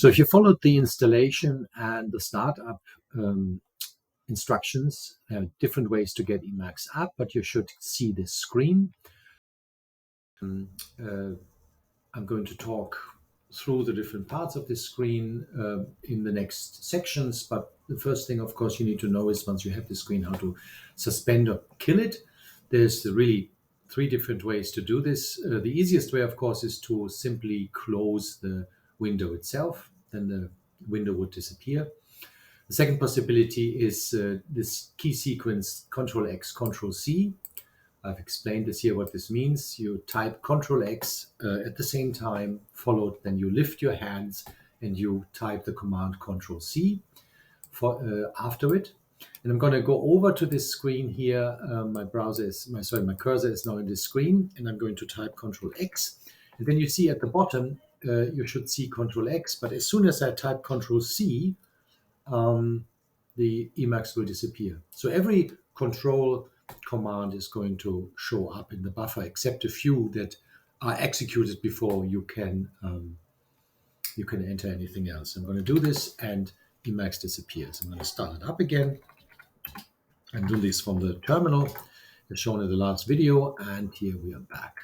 So if you followed the installation and the startup instructions, there are different ways to get Emacs up, but you should see this screen. I'm going to talk through the different parts of this screen in the next sections, but the first thing, of course, you need to know is once you have the screen, how to suspend or kill it. There's really 3 different ways to do this. The easiest way, of course, is to simply close the window itself. Then the window would disappear. The second possibility is this key sequence Control-X, Control-C. I've explained this here, what this means. You type Control-X at the same time, followed, then you lift your hands and you type the command Control-C after it. And I'm going to go over to this screen here. My cursor is now in this screen, and I'm going to type Control-X. And then you see at the bottom, you should see Control-X, but as soon as I type Control-C, the Emacs will disappear. So every control command is going to show up in the buffer, except a few that are executed before you can enter anything else. I'm going to do this, and Emacs disappears. I'm going to start it up again. I'm doing this from the terminal, as shown in the last video, and here we are back.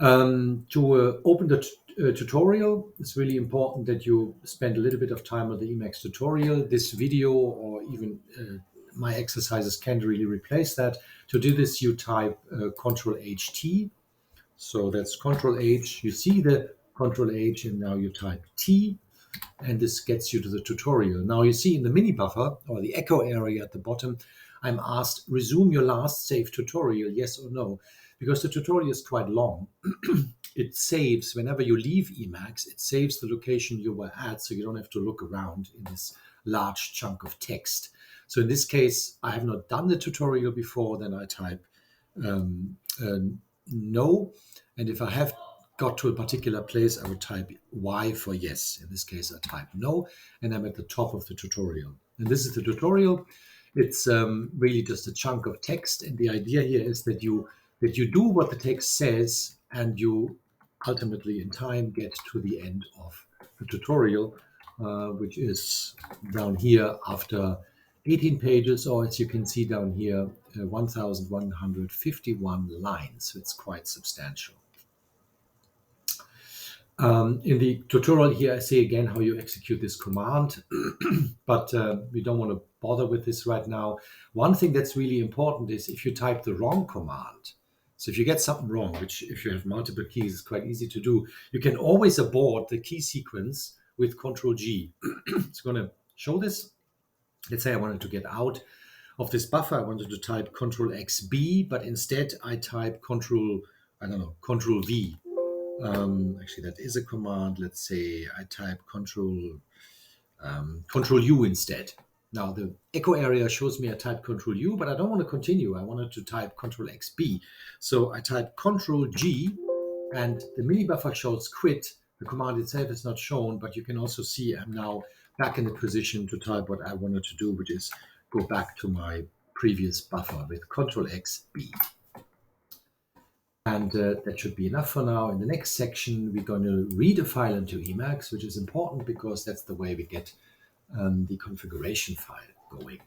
To open the tutorial, it's really important that you spend a little bit of time on the Emacs tutorial. This video or even my exercises can't really replace that. To do this, you type Control-H-T. So that's Control-H. You see the Control-H, and now you type T, and this gets you to the tutorial. Now you see in the mini buffer or the echo area at the bottom, I'm asked, resume your last saved tutorial, yes or no, because the tutorial is quite long. It saves, whenever you leave Emacs, it saves the location you were at, so you don't have to look around in this large chunk of text. So in this case, I have not done the tutorial before, then I type no. And if I have got to a particular place, I would type Y for yes. In this case, I type no, and I'm at the top of the tutorial. And this is the tutorial. It's really just a chunk of text. And the idea here is that you do what the text says, and you ultimately in time get to the end of the tutorial, which is down here after 18 pages, or as you can see down here, 1,151 lines. So it's quite substantial. In the tutorial here, I say again how you execute this command, but we don't want to bother with this right now. One thing that's really important is if you type the wrong command. So if you get something wrong, which if you have multiple keys is quite easy to do, you can always abort the key sequence with Control-G. It's going to show this. Let's say I wanted to get out of this buffer. I wanted to type Control-XB, but instead I type Control-V. Actually, that is a command. Let's say I type Control-U instead. Now the echo area shows me I type Control-U, but I don't want to continue. I wanted to type Control-XB. So I type Control-G, and the mini buffer shows quit. The command itself is not shown, but you can also see I'm now back in the position to type what I wanted to do, which is go back to my previous buffer with Control-XB. And that should be enough for now. In the next section, we're going to read a file into Emacs, which is important because that's the way we get the configuration file going.